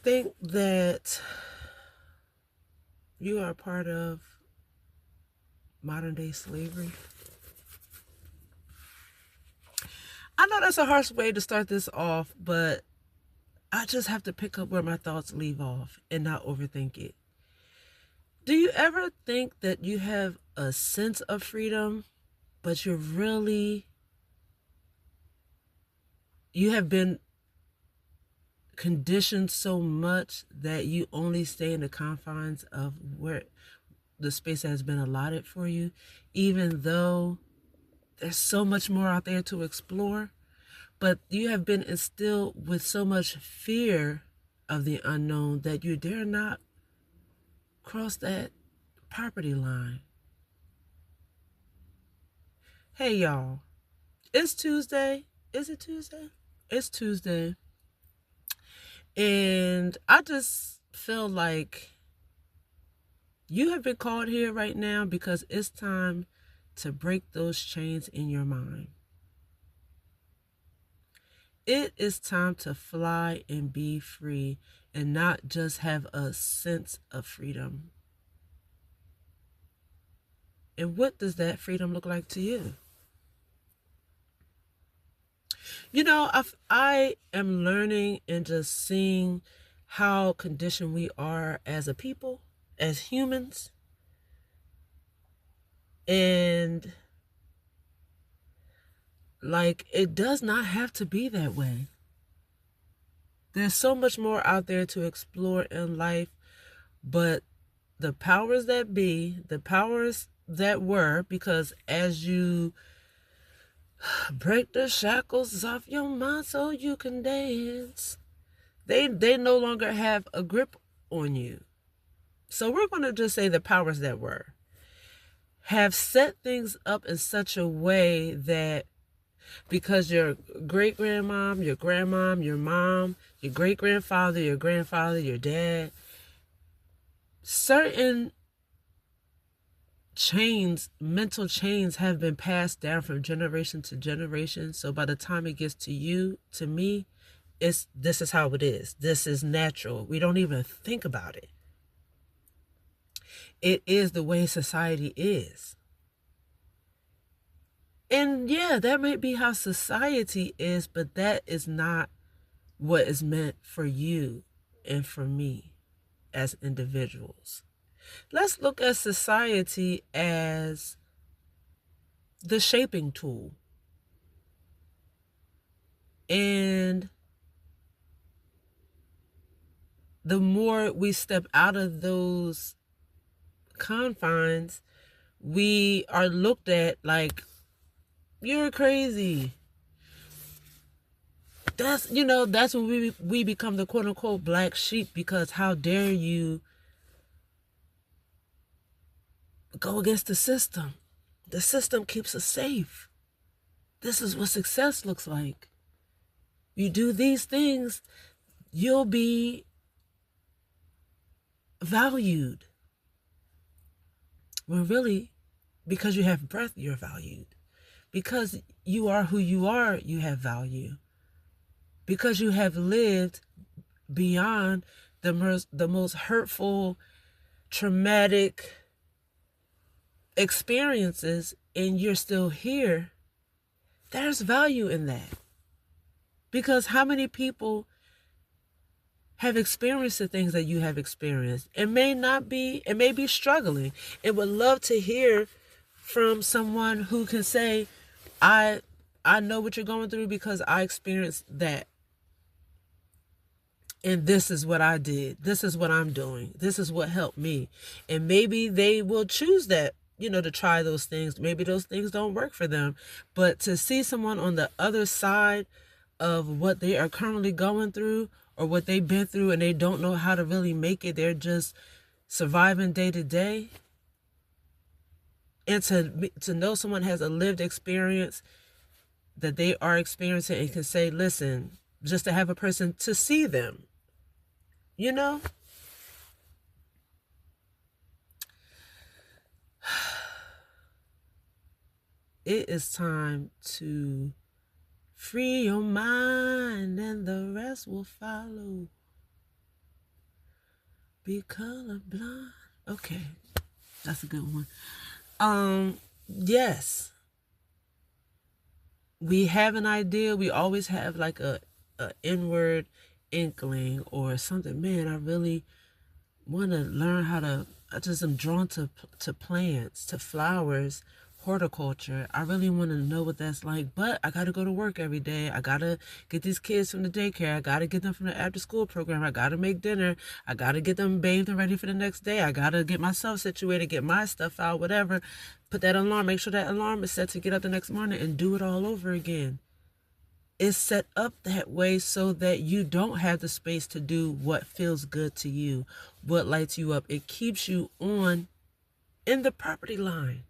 think that you are a part of modern day slavery? I know that's a harsh way to start this off, but I just have to pick up where my thoughts leave off and not overthink it. Do you ever think that you have a sense of freedom, but you have been conditioned so much that you only stay in the confines of where the space that has been allotted for you, even though there's so much more out there to explore? But you have been instilled with so much fear of the unknown that you dare not cross that property line. Hey, y'all. It's Tuesday. Is it Tuesday? It's Tuesday. And I just feel like you have been called here right now because it's time to break those chains in your mind. It is time to fly and be free and not just have a sense of freedom. And what does that freedom look like to you? You know, I am learning and just seeing how conditioned we are as a people, as humans. And like, it does not have to be that way. There's so much more out there to explore in life, but the powers that be, the powers that were, because as you break the shackles off your mind so you can dance, they no longer have a grip on you. So we're going to just say the powers that were have set things up in such a way that because your great-grandmom, your grandmom, your mom, your great-grandfather, your grandfather, your dad, certain chains, mental chains have been passed down from generation to generation. So by the time it gets to you, to me, this is how it is. This is natural. We don't even think about it. It is the way society is. And yeah, that might be how society is, but that is not what is meant for you and for me as individuals. Let's look at society as the shaping tool. And the more we step out of those confines, we are looked at like, you're crazy. That's when we become the quote unquote black sheep, because how dare you go against the system? The system keeps us safe. This is what success looks like. You do these things, you'll be valued. When really, because you have breath, you're valued. Because you are who you are, you have value. Because you have lived beyond the most hurtful, traumatic experiences, and you're still here, there's value in that. Because how many people have experienced the things that you have experienced? It may be struggling. It would love to hear from someone who can say, I know what you're going through because I experienced that. And this is what I did. This is what I'm doing. This is what helped me. And maybe they will choose that, to try those things. Maybe those things don't work for them. But to see someone on the other side of what they are currently going through or what they've been through, and they don't know how to really make it, they're just surviving day to day. And to know someone has a lived experience that they are experiencing and can say, listen, just to have a person to see them, It is time to free your mind and the rest will follow. be colorblind. Okay, that's a good one. Yes, we have an idea. We always have like a inward inkling or something. Man, I really want to learn how to. I just am drawn to plants, to flowers, horticulture. I really want to know what that's like, but I got to go to work every day. I got to get these kids from the daycare. I got to get them from the after school program. I got to make dinner. I got to get them bathed and ready for the next day. I got to get myself situated, get my stuff out, whatever. Put that alarm, make sure that alarm is set to get up the next morning and do it all over again. It's set up that way so that you don't have the space to do what feels good to you, what lights you up. It keeps you in the property line.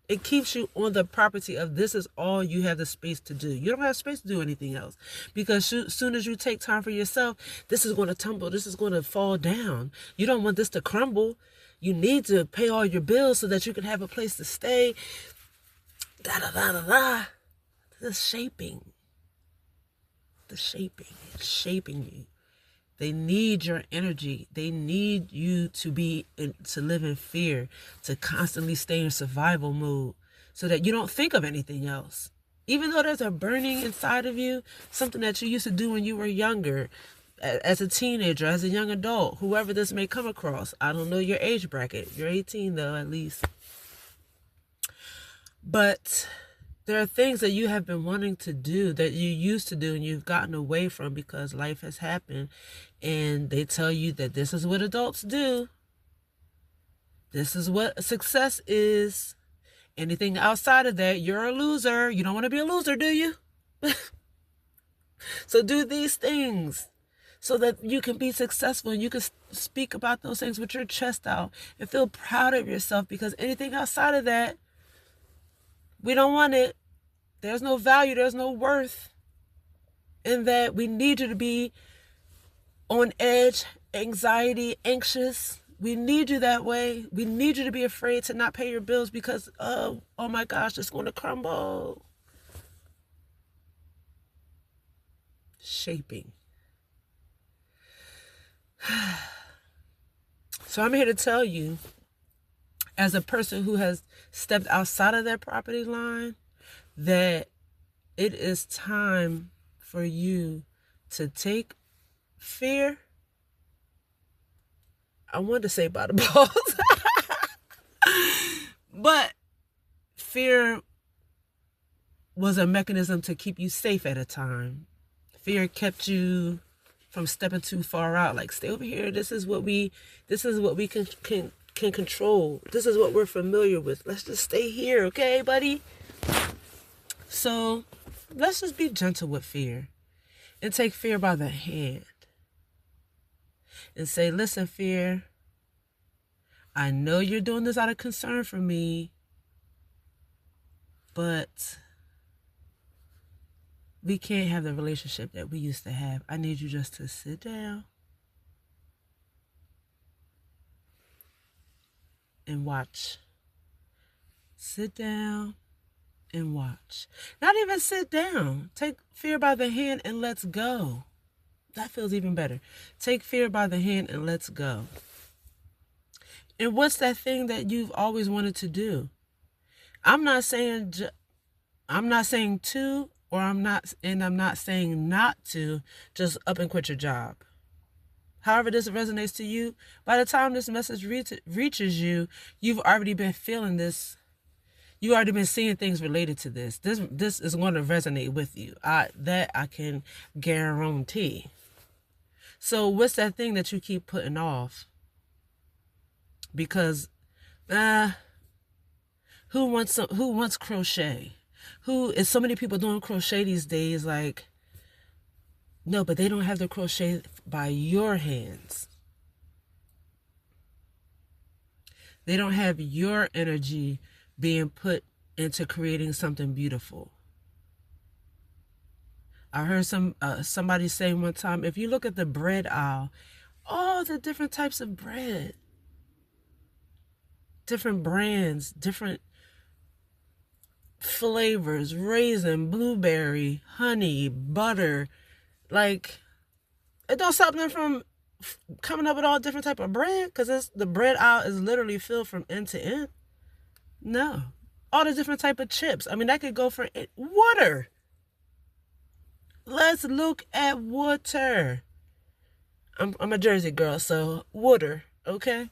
It keeps you on the property of this is all you have the space to do. You don't have space to do anything else. Because as soon as you take time for yourself, this is going to tumble. This is going to fall down. You don't want this to crumble. You need to pay all your bills so that you can have a place to stay. Da-da-da-da-da. The shaping. It's shaping you. They need your energy. They need you to live in fear, to constantly stay in survival mode so that you don't think of anything else. Even though there's a burning inside of you, something that you used to do when you were younger, as a teenager, as a young adult, whoever this may come across. I don't know your age bracket. You're 18 though, at least. But there are things that you have been wanting to do that you used to do and you've gotten away from because life has happened. And they tell you that this is what adults do. This is what success is. Anything outside of that, you're a loser. You don't want to be a loser, do you? So do these things so that you can be successful and you can speak about those things with your chest out and feel proud of yourself, because anything outside of that, we don't want it. There's no value. There's no worth in that. We need you to be on edge, anxiety, anxious. We need you that way. We need you to be afraid to not pay your bills because, oh my gosh, it's going to crumble. Shaping. So I'm here to tell you, as a person who has stepped outside of that property line, that it is time for you to take fear. I wanted to say by the balls. But fear was a mechanism to keep you safe at a time. Fear kept you from stepping too far out. Like, stay over here. This is what we can control. This is what we're familiar with. Let's just stay here, okay, buddy? So let's just be gentle with fear and take fear by the hand and say, listen, fear, I know you're doing this out of concern for me, but we can't have the relationship that we used to have. I need you just to sit down and watch. Sit down and watch. Not even sit down. Take fear by the hand and let's go. That feels even better. Take fear by the hand and let's go. And what's that thing that you've always wanted to do? I'm not saying to, or I'm not saying not to just up and quit your job. However this resonates to you, by the time this message reaches you, you've already been feeling this. You've already been seeing things related to this. This is going to resonate with you. I can guarantee. So what's that thing that you keep putting off? Because who wants crochet? Who is so many people doing crochet these days? Like, no, but they don't have the crochet by your hands. They don't have your energy being put into creating something beautiful. I heard somebody say one time, if you look at the bread aisle, all the different types of bread, different brands, different flavors, raisin, blueberry, honey, butter, like, it don't stop them coming up with all different type of bread, because the bread aisle is literally filled from end to end. No. All the different type of chips. I mean, that could go for water. Let's look at water. I'm a Jersey girl, so water, okay?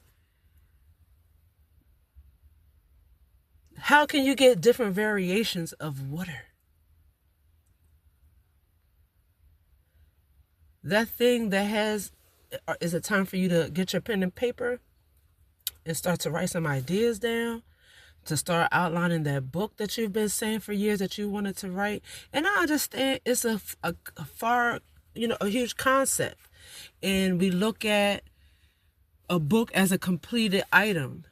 How can you get different variations of water? That thing that has, is it time for you to get your pen and paper and start to write some ideas down? To start outlining that book that you've been saying for years that you wanted to write. And I understand it's a far, a huge concept. And we look at a book as a completed item.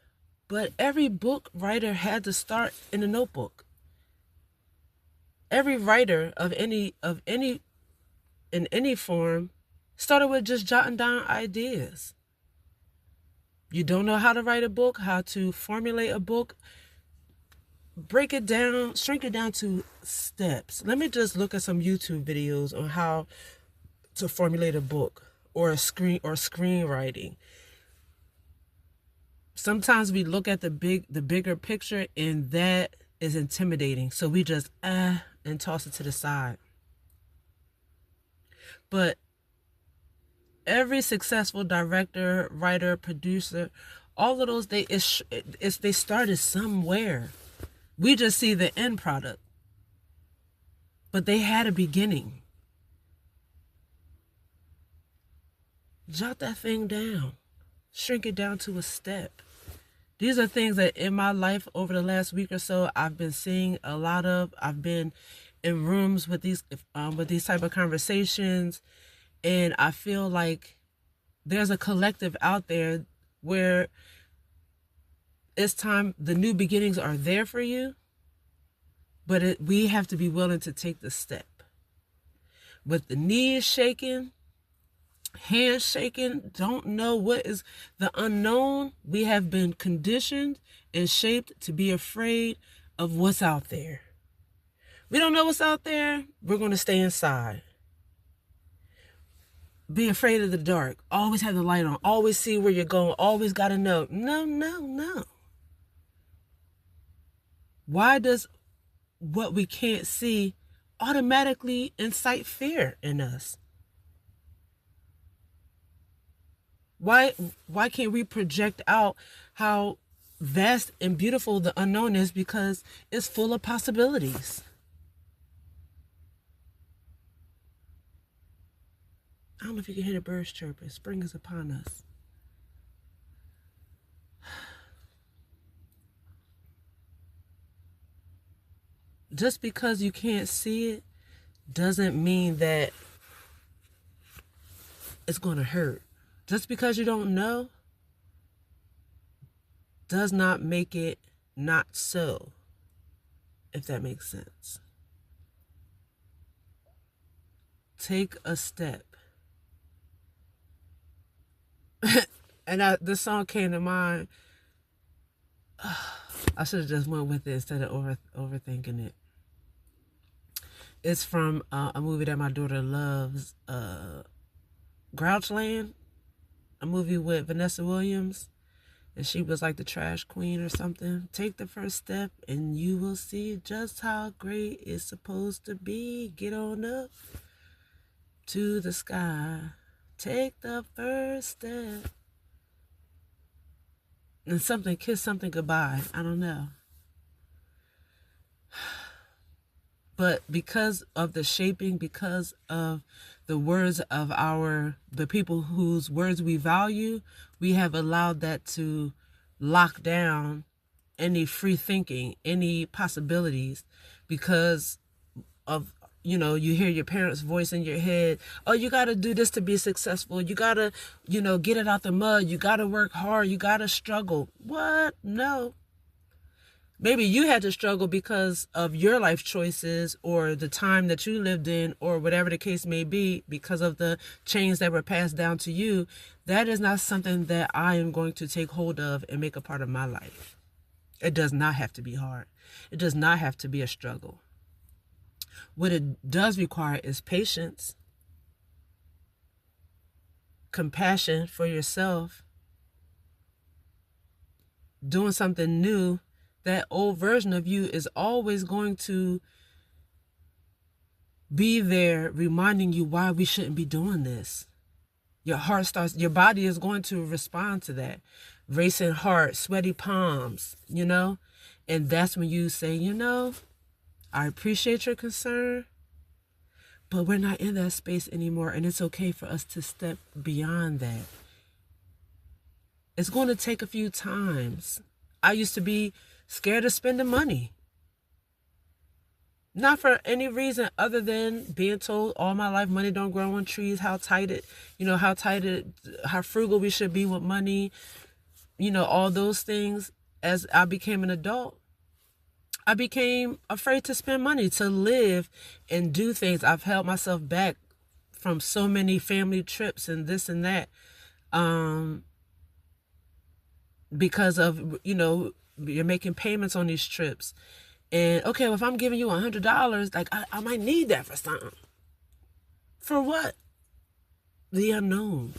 But every book writer had to start in a notebook. Every writer of any in any form started with just jotting down ideas. You don't know how to write a book, how to formulate a book, break it down, shrink it down to steps. Let me just look at some YouTube videos on how to formulate a book or screenwriting. Sometimes we look at the bigger picture, and that is intimidating. So we just and toss it to the side. But every successful director, writer, producer, all of those, they started somewhere. We just see the end product. But they had a beginning. Jot that thing down. Shrink it down to a step. These are things that in my life over the last week or so I've been seeing a lot of. I've been in rooms with these type of conversations, and I feel like there's a collective out there where it's time. The new beginnings are there for you, but we have to be willing to take the step. With the knees shaking, hands shaking, don't know what is the unknown. We have been conditioned and shaped to be afraid of what's out there. We don't know what's out there. We're going to stay inside. Be afraid of the dark. Always have the light on. Always see where you're going. Always got to know. No. Why does what we can't see automatically incite fear in us? Why can't we project out how vast and beautiful the unknown is? Because it's full of possibilities. I don't know if you can hear the birds chirping. Spring is upon us. Just because you can't see it doesn't mean that it's going to hurt. Just because you don't know does not make it not so, if that makes sense. Take a step. And this song came to mind. I should have just went with it instead of overthinking it. It's from a movie that my daughter loves, Grouchland, a movie with Vanessa Williams, and she was like the trash queen or something. Take the first step and you will see just how great it's supposed to be. Get on up to the sky. Take the first step. And kiss something goodbye. I don't know. But because of the shaping, because of the words of the people whose words we value, we have allowed that to lock down any free thinking, any possibilities, because of, you hear your parents' voice in your head. Oh, you got to do this to be successful. You got to, get it out the mud. You got to work hard. You got to struggle. What? No. Maybe you had to struggle because of your life choices or the time that you lived in or whatever the case may be, because of the chains that were passed down to you. That is not something that I am going to take hold of and make a part of my life. It does not have to be hard. It does not have to be a struggle. What it does require is patience. compassion for yourself, doing something new, that old version of you is always going to be there reminding you why we shouldn't be doing this. Your body is going to respond to that. Racing heart, sweaty palms, and that's when you say, I appreciate your concern, but we're not in that space anymore, and it's okay for us to step beyond that. It's going to take a few times. I used to be scared of spending money. Not for any reason other than being told all my life money don't grow on trees, how frugal we should be with money, all those things. As I became an adult, I became afraid to spend money, to live and do things. I've held myself back from so many family trips and this and that. Because of, you're making payments on these trips. And okay, well, if I'm giving you $100, like I might need that for something. For what? The unknown.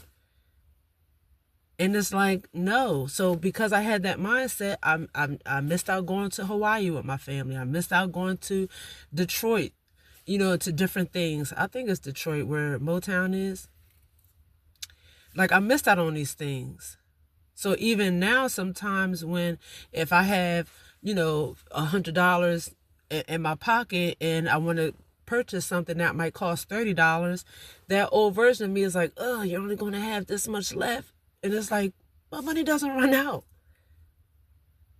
And it's like, no. So because I had that mindset, I missed out going to Hawaii with my family. I missed out going to Detroit, to different things. I think it's Detroit where Motown is. Like, I missed out on these things. So even now, sometimes if I have, $100 in my pocket and I want to purchase something that might cost $30, that old version of me is like, oh, you're only going to have this much left. And it's like, well, money doesn't run out.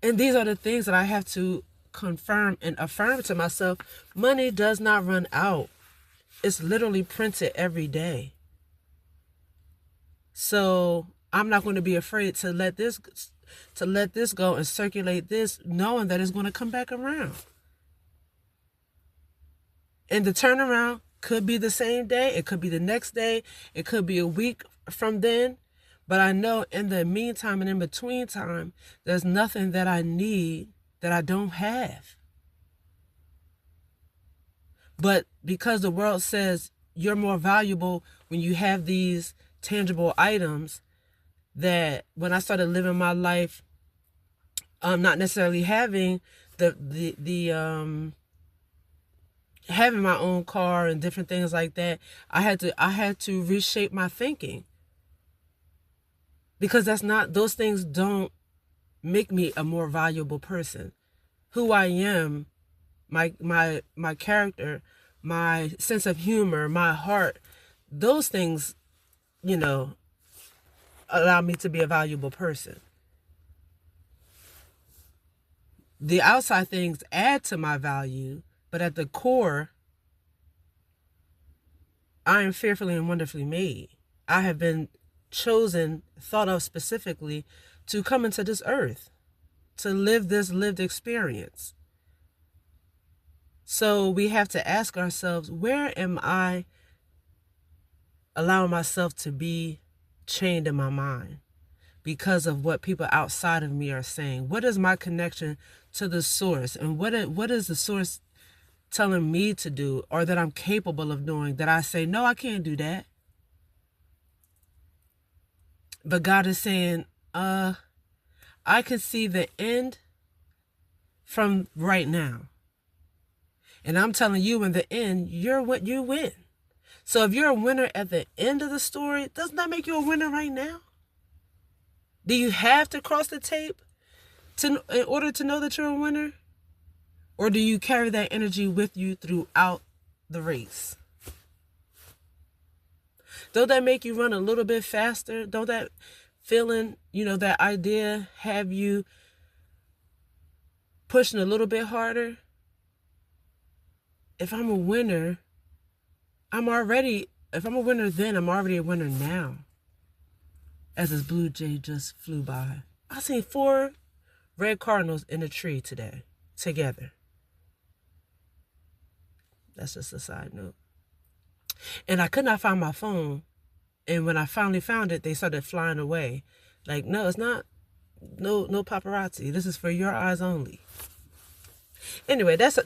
And these are the things that I have to confirm and affirm to myself. Money does not run out. It's literally printed every day. So I'm not going to be afraid to let this go and circulate this, knowing that it's going to come back around. And the turnaround could be the same day. It could be the next day. It could be a week from then. But I know in the meantime and in between time, there's nothing that I need that I don't have. But because the world says you're more valuable when you have these tangible items, that when I started living my life, not necessarily having having my own car and different things like that, I had to reshape my thinking, because those things don't make me a more valuable person. Who I am, my character, my sense of humor, my heart, those things, allow me to be a valuable person. The outside things add to my value, but at the core, I am fearfully and wonderfully made. I have been chosen, thought of specifically to come into this earth, to live this lived experience. So we have to ask ourselves, where am I allowing myself to be chained in my mind because of what people outside of me are saying? What is my connection to the source? And what is the source telling me to do, or that I'm capable of doing, that I say, no, I can't do that? But God is saying, I can see the end from right now. And I'm telling you, in the end, you win. So if you're a winner at the end of the story, doesn't that make you a winner right now? Do you have to cross the tape in order to know that you're a winner? Or do you carry that energy with you throughout the race? Don't that make you run a little bit faster? Don't that feeling, that idea have you pushing a little bit harder? If I'm a winner, if I'm a winner then, I'm already a winner now. As this blue jay just flew by. I seen 4 red cardinals in a tree today, together. That's just a side note. And I could not find my phone. And when I finally found it, they started flying away. Like, no, it's not. No paparazzi. This is for your eyes only. Anyway, that's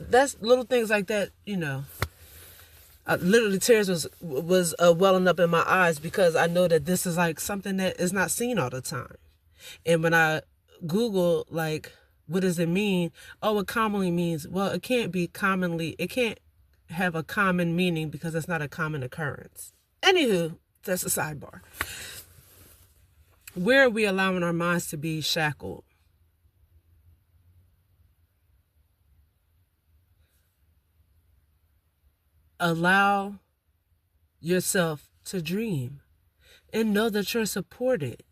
little things like that, Literally tears was welling up in my eyes, because I know that this is like something that is not seen all the time. And when I Google, like, what does it mean? Oh, it commonly means, well, it can't have a common meaning because it's not a common occurrence. Anywho, that's a sidebar. Where are we allowing our minds to be shackled? Allow yourself to dream and know that you're supported,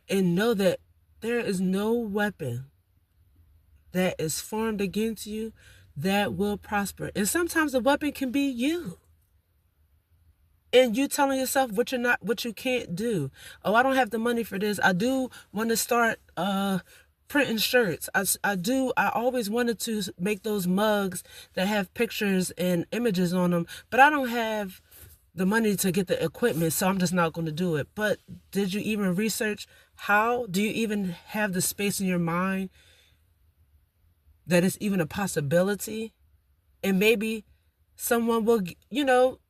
and know that there is no weapon that is formed against you that will prosper. And sometimes the weapon can be you. And you telling yourself what you can't do. Oh, I don't have the money for this. I do want to start printing shirts. I always wanted to make those mugs that have pictures and images on them, but I don't have the money to get the equipment, so I'm just not going to do it. But did you even research how? Do you even have the space in your mind that it's even a possibility? And maybe someone will,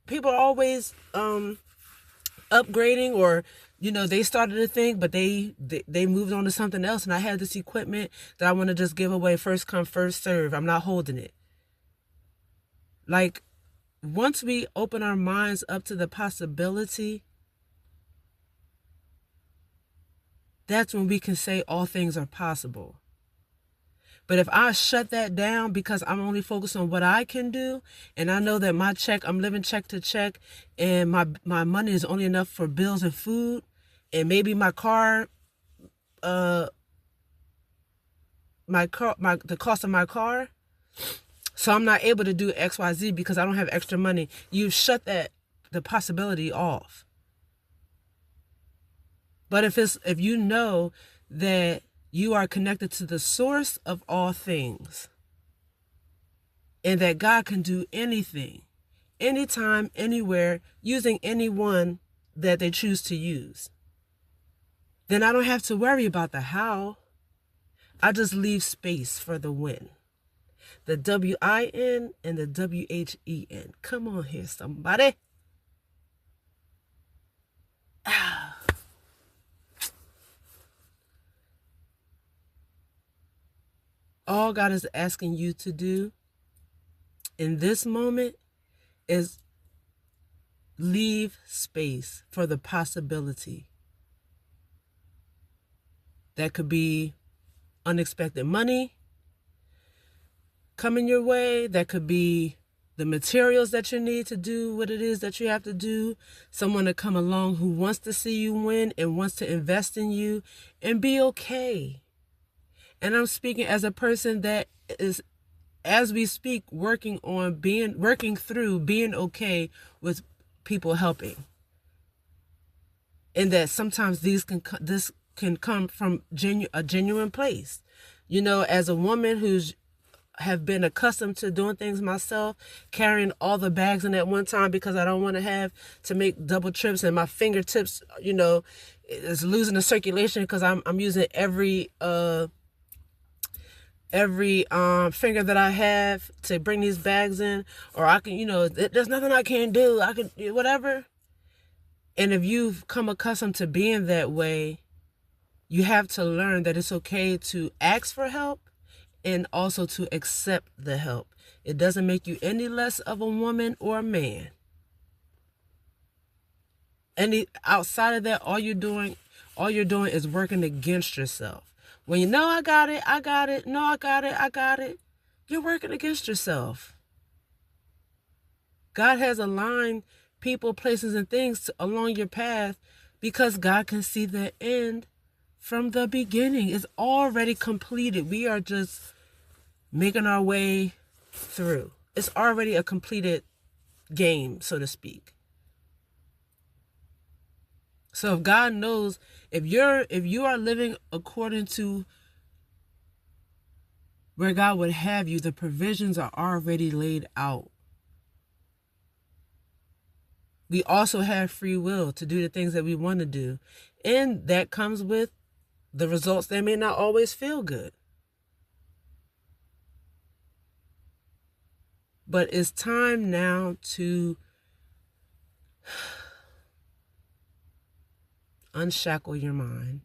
people are always upgrading, or they started a thing, but they moved on to something else, and I have this equipment that I want to just give away, first come first serve. I'm not holding it. Like, once we open our minds up to the possibility, that's when we can say all things are possible. But if I shut that down because I'm only focused on what I can do, and I know that I'm living check to check, and my money is only enough for bills and food, and maybe the cost of my car, so I'm not able to do XYZ because I don't have extra money. You've shut the possibility off. But if you know that you are connected to the source of all things, and that God can do anything, anytime, anywhere, using anyone that they choose to use, then I don't have to worry about the how. I just leave space for the when. The WIN and the WHEN. Come on here, somebody. All God is asking you to do in this moment is leave space for the possibility. That could be unexpected money coming your way. That could be the materials that you need to do what it is that you have to do. Someone to come along who wants to see you win and wants to invest in you and be okay. And I'm speaking as a person that is, as we speak, working through being okay with people helping. And that sometimes this can come from a genuine place. As a woman who's have been accustomed to doing things myself, carrying all the bags in at one time because I don't want to have to make double trips, and my fingertips, is losing the circulation because I'm using every finger that I have to bring these bags in, or I can, there's nothing I can't do. I can, whatever. And if you've come accustomed to being that way, you have to learn that it's okay to ask for help and also to accept the help. It doesn't make you any less of a woman or a man. Outside of that, all you're doing is working against yourself. When you know I got it, no, I got it, you're working against yourself. God has aligned people, places, and things along your path because God can see the end from the beginning. It's already completed. We are just making our way through. It's already a completed game, so to speak. So if God knows, if you are living according to where God would have you, the provisions are already laid out. We also have free will to do the things that we want to do. And that comes with the results that may not always feel good. But it's time now to unshackle your mind.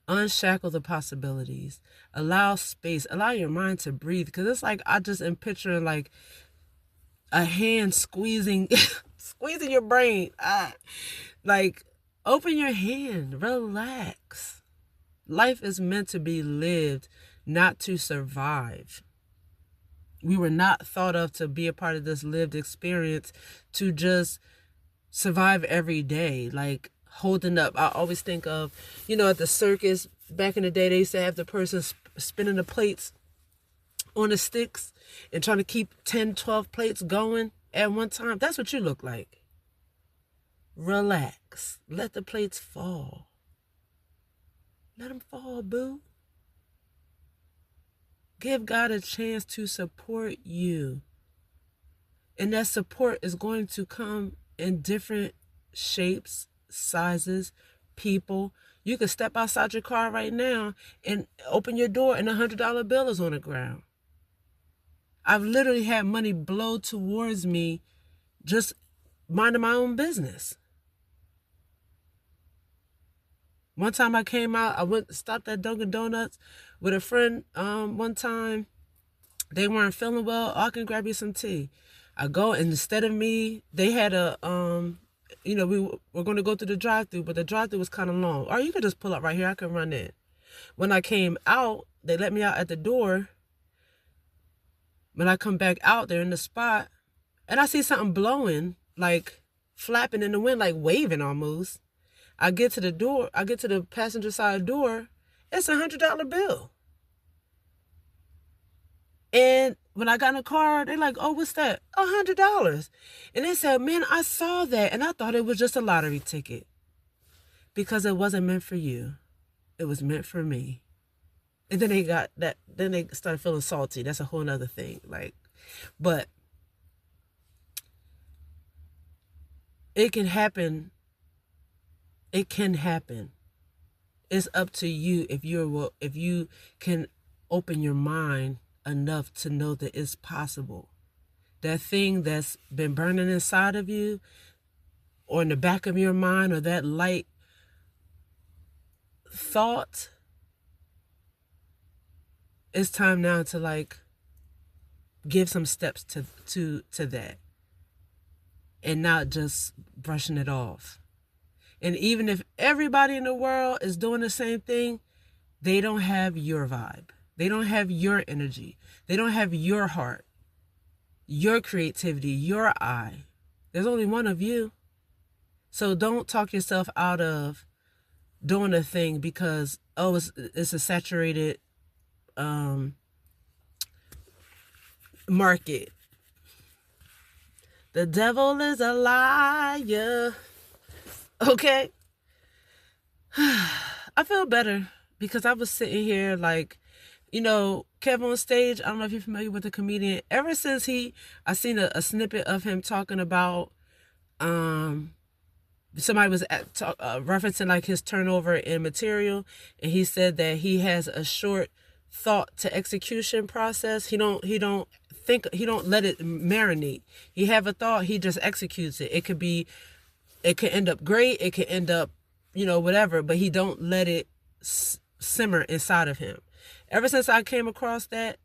Unshackle the possibilities. Allow space. Allow your mind to breathe. Because it's like I just am picturing like a hand squeezing squeezing your brain. Like, open your hand. Relax. Life is meant to be lived, not to survive. We were not thought of to be a part of this lived experience to just survive every day. Like, holding up. I always think of, at the circus back in the day, they used to have the person spinning the plates on the sticks and trying to keep 10, 12 plates going at one time. That's what you look like. Relax. Let the plates fall. Let them fall, boo. Give God a chance to support you. And that support is going to come in different shapes, sizes, people. You can step outside your car right now and open your door and $100 bill is on the ground. I've literally had money blow towards me just minding my own business. One time I came out, stopped at Dunkin' Donuts with a friend one time. They weren't feeling well. Oh, I can grab you some tea. I go, and instead of me, they had a, we were going to go through the drive-thru, but the drive-thru was kind of long. Or you could just pull up right here. I can run in. When I came out, they let me out at the door. When I come back out there in the spot, and I see something blowing, like flapping in the wind, like waving almost. I get to the door. I get to the passenger side door. It's $100 bill. And when I got in the car, they're like, "Oh, what's that?" $100. And they said, "Man, I saw that, and I thought it was just a lottery ticket." Because it wasn't meant for you. It was meant for me. And then they got that. Then they started feeling salty. That's a whole nother thing. But it can happen. It can happen. It's up to you if you can open your mind enough to know that it's possible. That thing that's been burning inside of you, or in the back of your mind, or that light thought, it's time now to give some steps to that, and not just brushing it off. And even if everybody in the world is doing the same thing, they don't have your vibe. They don't have your energy. They don't have your heart, your creativity, your eye. There's only one of you. So don't talk yourself out of doing a thing because, it's a saturated market. The devil is a liar. Okay. I feel better because I was sitting here Kevin on Stage. I don't know if you're familiar with the comedian. Ever since I seen a snippet of him talking about, somebody was referencing his turnover in material, and he said that he has a short thought to execution process. He don't let it marinate. He have a thought, he just executes it. It could end up great. It could end up, whatever, but he don't let it simmer inside of him. Ever since I came across that,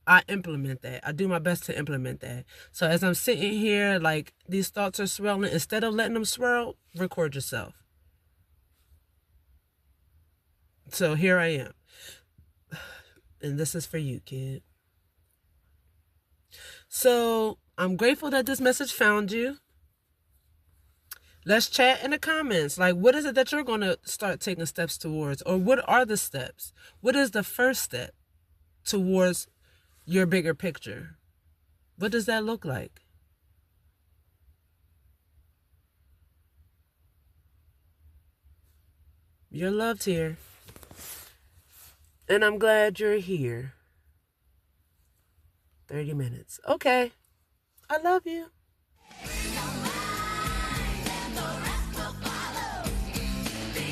I implement that. I do my best to implement that. So as I'm sitting here, these thoughts are swirling, instead of letting them swirl, record yourself. So here I am. And this is for you, kid. So I'm grateful that this message found you. Let's chat in the comments. What is it that you're going to start taking steps towards? Or what are the steps? What is the first step towards your bigger picture? What does that look like? You're loved here. And I'm glad you're here. 30 minutes. Okay. I love you.